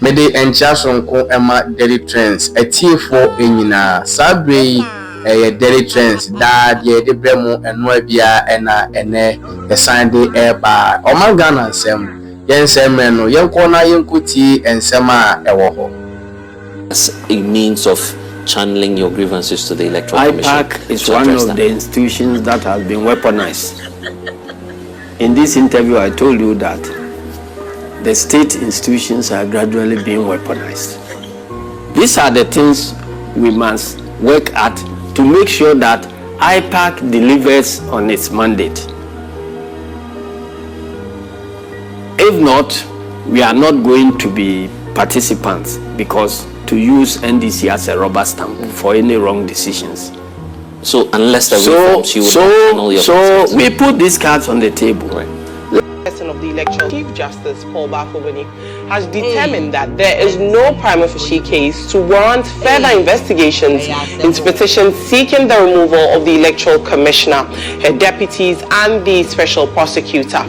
Mede enchasonko ema daily trends etiefo enyina sabre daily trends da de bremu eno abia ena ene esande eba omangana nsem yensem no yenko na yenkuti ensem a ewo ho as a means of channeling your grievances to the Electoral Commission. IPAC is one of the institutions that has been weaponized. In this interview, I told you that the state institutions are gradually being weaponized. These are the things we must work at to make sure that IPAC delivers on its mandate. If not, we are not going to be participants, because to use NDC as a rubber stamp for any wrong decisions. So unless there are reforms, you will So we put these cards on the table. Right. Person of the electoral Chief Justice Paul Bafoboni has determined that there is no prima facie case to warrant further investigations into petitions seeking the removal of the electoral commissioner, her deputies, and the special prosecutor.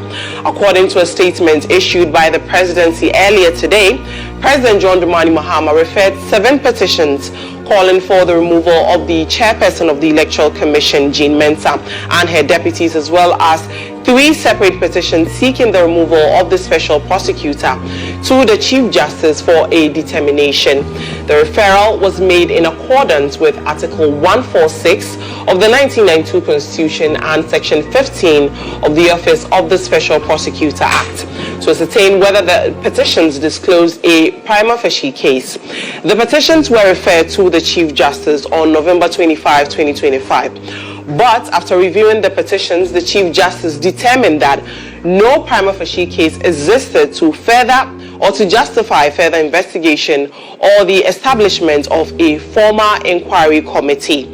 According to a statement issued by the presidency earlier today, President John Dramani Mahama referred 7 petitions calling for the removal of the chairperson of the Electoral Commission, Jean Mensah, and her deputies, as well as 3 separate petitions seeking the removal of the special prosecutor to the Chief Justice for a determination. The referral was made in accordance with Article 146 of the 1992 Constitution and Section 15 of the Office of the Special Prosecutor Act to ascertain whether the petitions disclose a prima facie case. The petitions were referred to the Chief Justice on November 25, 2025. But after reviewing the petitions, the Chief Justice determined that no prima facie case existed to further or to justify further investigation or the establishment of a formal inquiry committee.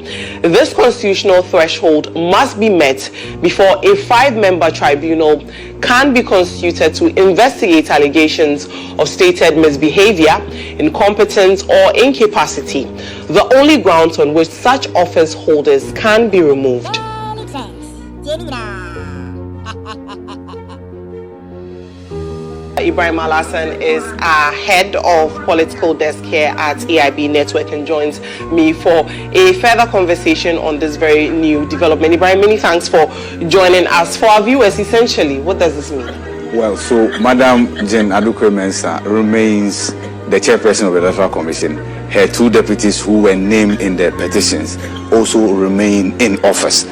This constitutional threshold must be met before a 5-member tribunal can be constituted to investigate allegations of stated misbehavior, incompetence, or incapacity, the only grounds on which such office holders can be removed. Ibrahim Alasan is our head of political desk here at AIB Network and joins me for a further conversation on this very new development. Ibrahim, many thanks for joining us. For our viewers, essentially, what does this mean? Well, so Madam Jane Adukwe Mensah remains the chairperson of the Electoral Commission. Her 2 deputies who were named in the petitions also remain in office.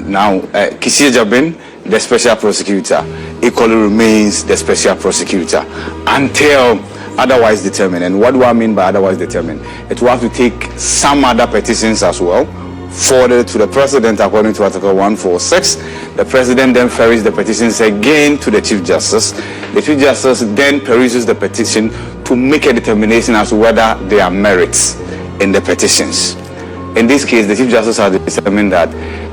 Now, Kissi Agyabeng, the special prosecutor, equally remains the special prosecutor until otherwise determined. And what do I mean by otherwise determined? It will have to take some other petitions as well, forwarded to the president according to Article 146. The president then ferries the petitions again to the Chief Justice. The Chief Justice then peruses the petition to make a determination as to whether there are merits in the petitions. In this case, the Chief Justice has determined that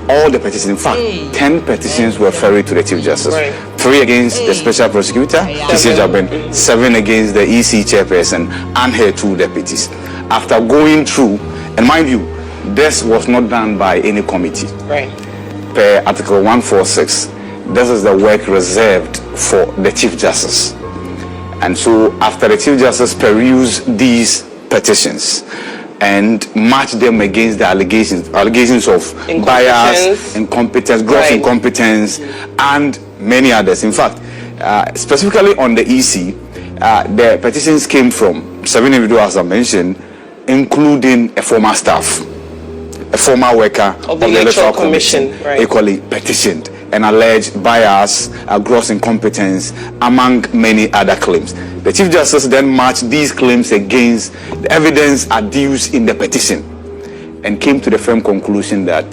all the petitions, in fact, 10 petitions were ferried to the Chief Justice. 3 against the Special Prosecutor, Kissi Agyabeng, 7 against the EC chairperson and her 2 deputies. After going through, and mind you, this was not done by any committee. Per Article 146, this is the work reserved for the Chief Justice. And so after the Chief Justice perused these petitions and match them against the allegations of bias, incompetence, gross incompetence, and many others. In fact, specifically on the EC, the petitions came from 7 individuals I mentioned, including a former staff, a former worker of the Electoral Commission, equally petitioned and alleged bias, gross incompetence, among many other claims. The Chief Justice then matched these claims against the evidence adduced in the petition and came to the firm conclusion that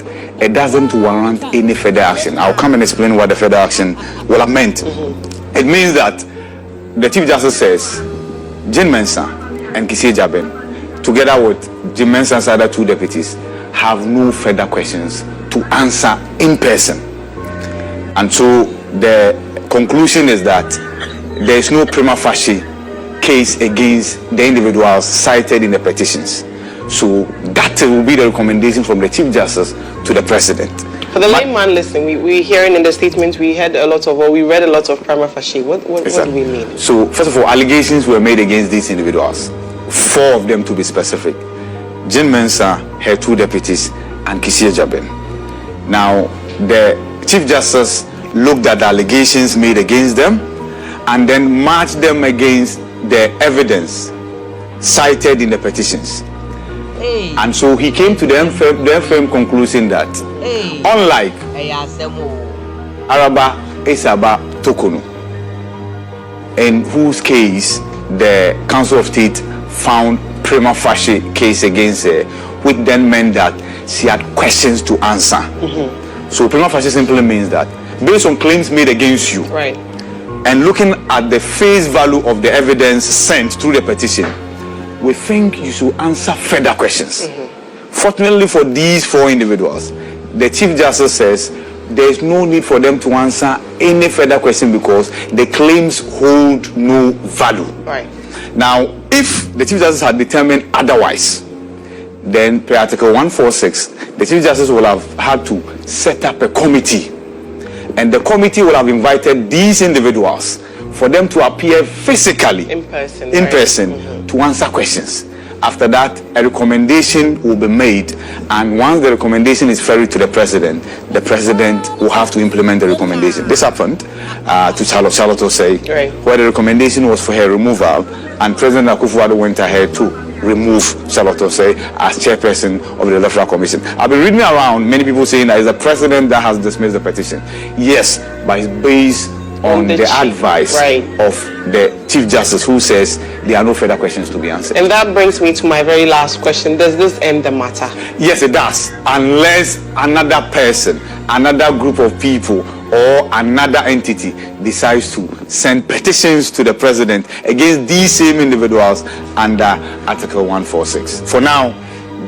it doesn't warrant any further action. I'll come and explain what the further action will have meant. It means that the Chief Justice says Jean Mensah and Kissi Agyabeng, together with Jean Mensah's other 2 deputies, have no further questions to answer in person. And so the conclusion is that there is no prima facie case against the individuals cited in the petitions. So that will be the recommendation from the Chief Justice to the President. For the layman listening, we hearing in the statement, we read a lot of prima facie. What do we mean? So, first of all, allegations were made against these individuals. 4 of them to be specific. Jane Mensah, her 2 deputies, and Kissi Agyabeng. Now, the Chief Justice looked at the allegations made against them and then matched them against the evidence cited in the petitions. And so he came to the firm conclusion that unlike Araba Esaba Tokono, in whose case the Council of State found prima facie case against her, which then meant that she had questions to answer. So prima facie simply means that based on claims made against you, right, and looking at the face value of the evidence sent through the petition, we think you should answer further questions. Fortunately for these 4 individuals, the Chief Justice says there is no need for them to answer any further question because the claims hold no value. Right. Now, if the Chief Justice had determined otherwise, then per Article 146, the Chief Justice will have had to set up a committee, and the committee will have invited these individuals for them to appear physically in person to answer questions. After that, a recommendation will be made, and once the recommendation is ferried to the president will have to implement the recommendation. This happened to Charlotte Osei, right, where the recommendation was for her removal, and President Akufo-Addo went ahead to remove Charlotte Osei as chairperson of the Electoral Commission. I've been reading around, many people saying that it's the president that has dismissed the petition. Yes, but it's based on the advice of the Chief Justice, who says there are no further questions to be answered. And that brings me to my very last question. Does this end the matter? Yes, it does. Unless another person, another group of people, or another entity decides to send petitions to the president against these same individuals under Article 146. For now,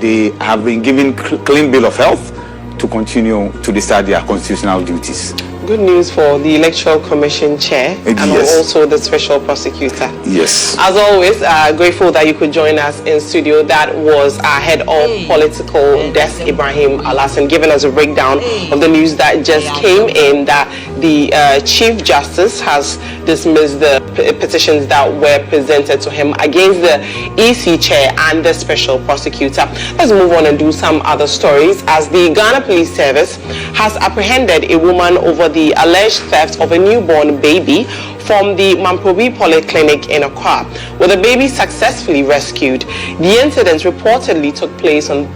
they have been given clean bill of health to continue to discharge their constitutional duties. Good news for the Electoral Commission Chair and also the Special Prosecutor. Yes. As always, grateful that you could join us in studio. That was our head of political desk, Ibrahim Alasan, giving us a breakdown of the news that just came in, that the Chief Justice has dismissed the petitions that were presented to him against the EC Chair and the Special Prosecutor. Let's move on and do some other stories, as the Ghana Police Service has apprehended a woman over the alleged theft of a newborn baby from the Mamprobi Polyclinic in Accra, with the baby successfully rescued. The incident reportedly took place on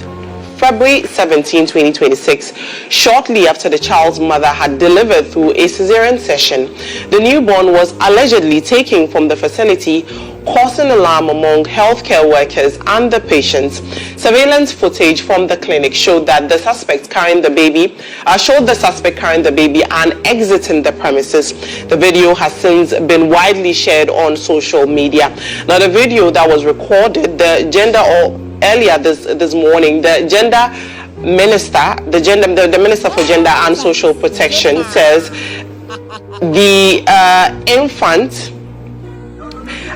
February 17, 2026, shortly after the child's mother had delivered through a cesarean section. The newborn was allegedly taken from the facility, causing alarm among healthcare workers and the patients. Surveillance footage from the clinic showed the suspect carrying the baby and exiting the premises. The video has since been widely shared on social media. Now, the video that was recorded, earlier this morning, the Minister for Gender and Social Protection says the infant,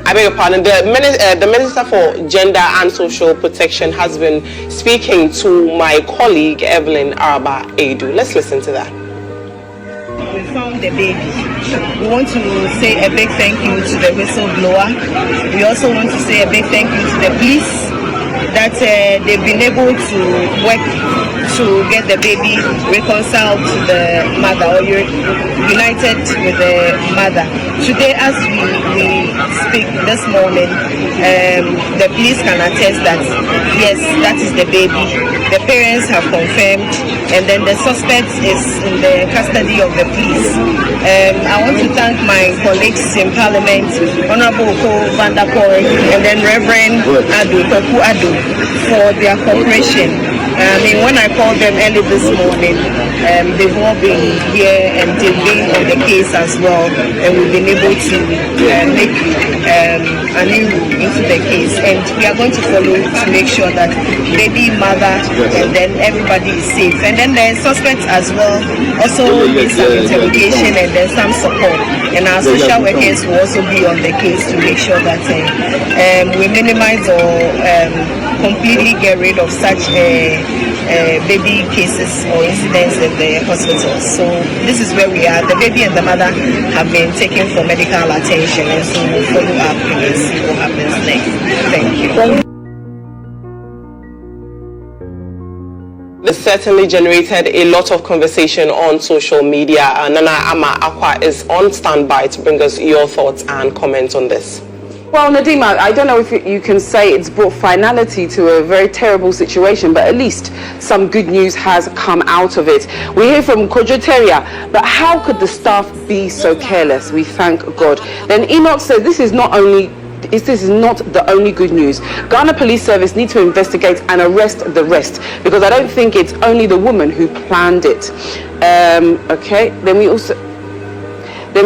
I beg your pardon, the Minister for Gender and Social Protection has been speaking to my colleague Evelyn Araba Edu. Let's listen to that. We found the baby. We want to say a big thank you to the whistleblower. We also want to say a big thank you to the police, that they've been able to work to get the baby reconciled to the mother, or united with the mother. Today, as we speak this morning, the police can attest that yes, that is the baby. The parents have confirmed, and then the suspect is in the custody of the police. I want to thank my colleagues in Parliament, Honorable Ko Vanderpoel, and then Reverend Kwaku Ado, for their cooperation. When I called them early this morning, they've all been here and they've been on the case as well, and we've been able to make an inroad into the case, and we are going to follow to make sure that baby, mother, and then everybody is safe. And then the suspects as well also need some interrogation and then some support, and our social workers will also be on the case to make sure that we minimize or completely get rid of such baby cases or incidents in the hospital. So this is where we are. The baby and the mother have been taken for medical attention, and so we'll follow up and see what happens next. Thank you. This certainly generated a lot of conversation on social media. Nana Ama Akwa is on standby to bring us your thoughts and comments on this. Well, Nadima, I don't know if you can say it's brought finality to a very terrible situation, but at least some good news has come out of it. We hear from Kojoteria, but how could the staff be so careless? We thank God. Then Enoch says this is not the only good news. Ghana Police Service need to investigate and arrest the rest, because I don't think it's only the woman who planned it. Okay, then we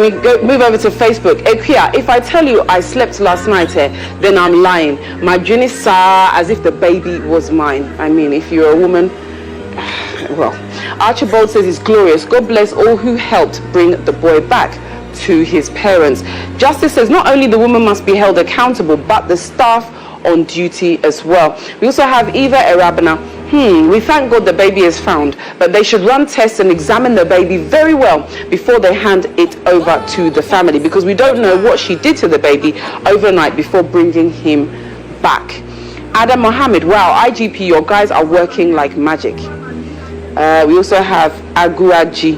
move over to Facebook. Equia, if I tell you I slept last night, then I'm lying. My dream is as if the baby was mine. I mean, if you're a woman, well. Archibald says it's glorious. God bless all who helped bring the boy back to his parents. Justice says not only the woman must be held accountable, but the staff on duty as well. We also have Eva Erabana. We thank God the baby is found, but they should run tests and examine the baby very well before they hand it over to the family, because we don't know what she did to the baby overnight before bringing him back. Adam Mohammed, wow, IGP, your guys are working like magic. We also have Aguaji.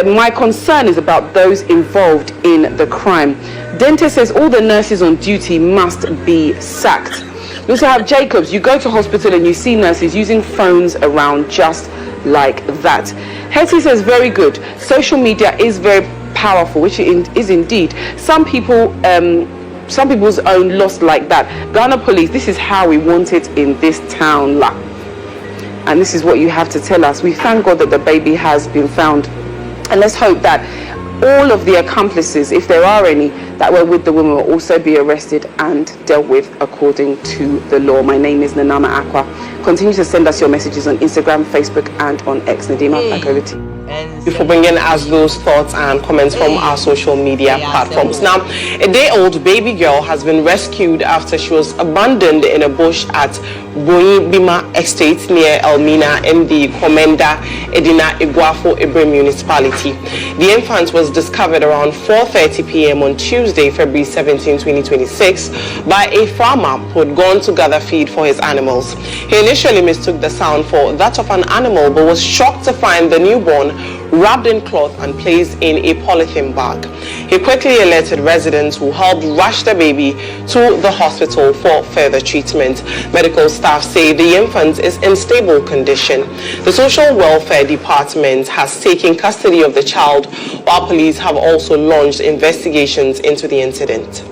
My concern is about those involved in the crime. Dente says all the nurses on duty must be sacked. We also have Jacobs. You go to hospital and you see nurses using phones around just like that. Hetty says very good. Social media is very powerful, which it is indeed. Some people's own lost like that. Ghana Police, this is how we want it in this town. And this is what you have to tell us. We thank God that the baby has been found. And let's hope that all of the accomplices, if there are any, that were with the woman will also be arrested and dealt with according to the law. My name is Nanama Akwa. Continue to send us your messages on Instagram, Facebook, and on X. Nadima, back over to you. Before bringing us those thoughts and comments from our social media platforms. Now, a day-old baby girl has been rescued after she was abandoned in a bush at Boyi Bima Estate near Elmina in the Komenda Edina Iguafo Ibre municipality. The infant was discovered around 4:30 p.m. on Tuesday, February 17, 2026, by a farmer who had gone to gather feed for his animals. He initially mistook the sound for that of an animal, but was shocked to find the newborn wrapped in cloth and placed in a polythene bag. He quickly alerted residents, who helped rush the baby to the hospital for further treatment. Medical staff say the infant is in stable condition. The Social Welfare Department has taken custody of the child, while police have also launched investigations into the incident.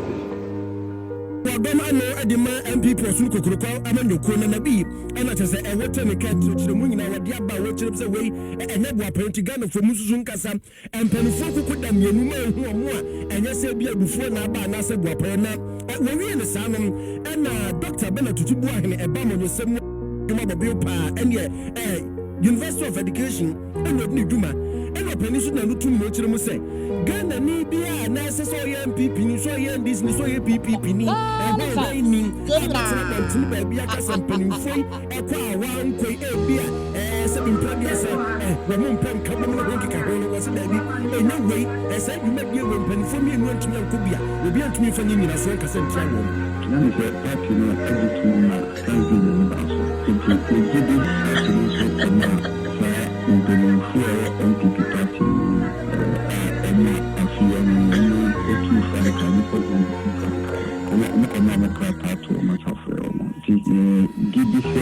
MP person kokroko amanyoko na nabi ana tese ewote ne ka tire mu nyina wade aba wo tire se wei enye bo apparenti Ghana fo mususu nkasa empanifo kokoda mienu ma ehu omo a enye se bia dufuo na aba na se bo apare na wo wie ne saa no na Dr. Bernard Tutubu ahene eba mo nyesem dwuma bobe pa ene University of Education ene ni dwuma ene panisu na nutum no tire mu se Ghana ni bia na se so ye MPP ni so ye NDC ni so ye PPP ni ni tini baby akasa mpanimfoi ekwa awan koi ebia se bimpabia se wo mo mpam kabo mo ho kika ho wo se dabi enya wei se dwuma bia wo mpanimfo mi enu antumi ankobia obi antumi fa nyina so kasa ntia wo tini se party no edit na sanzi ni ba so tini gidi so na mpanimfo MPP party ena afia ni etu fa ka ni ko I'm part of my software. Give this be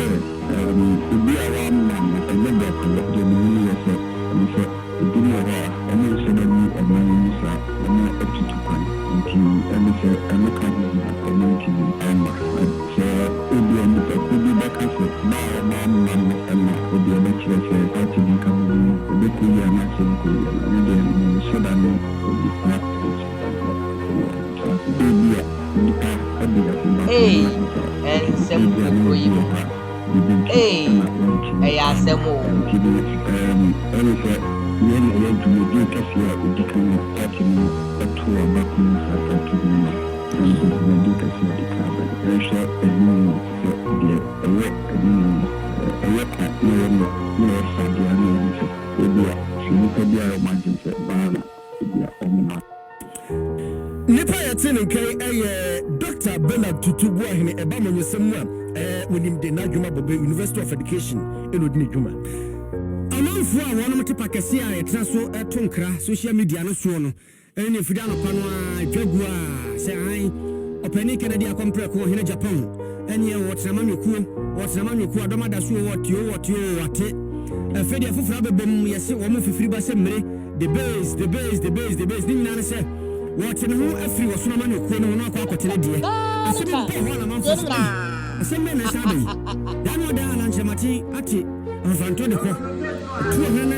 around man, I remember the new and so it didn't have any ceremony of my user, and up to 2 points until I'm a community and so it be on the back of it. And would be a natural part to become a bit clear, natural, and then so that would be part Hey, and some for you. Hey, I asked them all. When I went to the Cassia, we became a tour back in South Africa. And the Cassia, the car, and shot a new, the yɛka na yɛma na yɛfa deɛ na yɛm sɛ ebia sɛ nnipa biara ɔmagye sɛ baa na ebia ɔmma nipa yɛte ne nkan ɛyɛ Dr. Bernard Tutu Buahene ɛba monyesɛm a wonim de n'adwuma bɔbɛ University of Education ɛna odi ne dwuma amanfoɔ a wɔnom te pakɛse a yɛtena so ɛto nkra social media no soɔ no ɛne afidi anɔpa no a dwagu a sɛ an ɔpani Kennedy akɔmprɛko ɔhene Japan ɛne wɔtenama nwekuo adɔmada so wɔteo wate afidi afoforo abɛbom yɛse wɔn fifiri ba sɛ mmere the base ne nyinaa ne sɛ wɔtene ho afiri wɔsonama nwekuo no no akɔ akɔtene deɛ asɛm bɔ hɔ na manfo so asɛm bɛ na ɛsa bɛyi da no ɔda alankyɛmate ate afafanto de kɔ tuo hene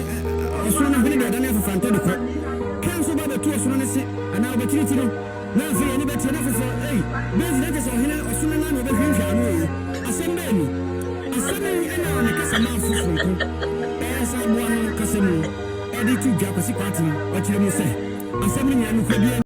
ɔsono no hene deɛ da ne afafanto de kɔ kan so ba bɛtu ɔsono ne se anaa ɔbɛkyirikyi no na afei ɛne bɛtie no foforɔ bɛsi na kyɛ sɛ ɔhene ɔsono no na ɔbɛhwehwɛ ano asɛm bɛɛ ni asɛm ɛna ne kasa ma foforɔ nko ɛyɛ sa aboa no kasa mu ɛde tu dwa kwasi kwate ɔkyerɛ mu sɛ asɛm no nyina nokɔ bia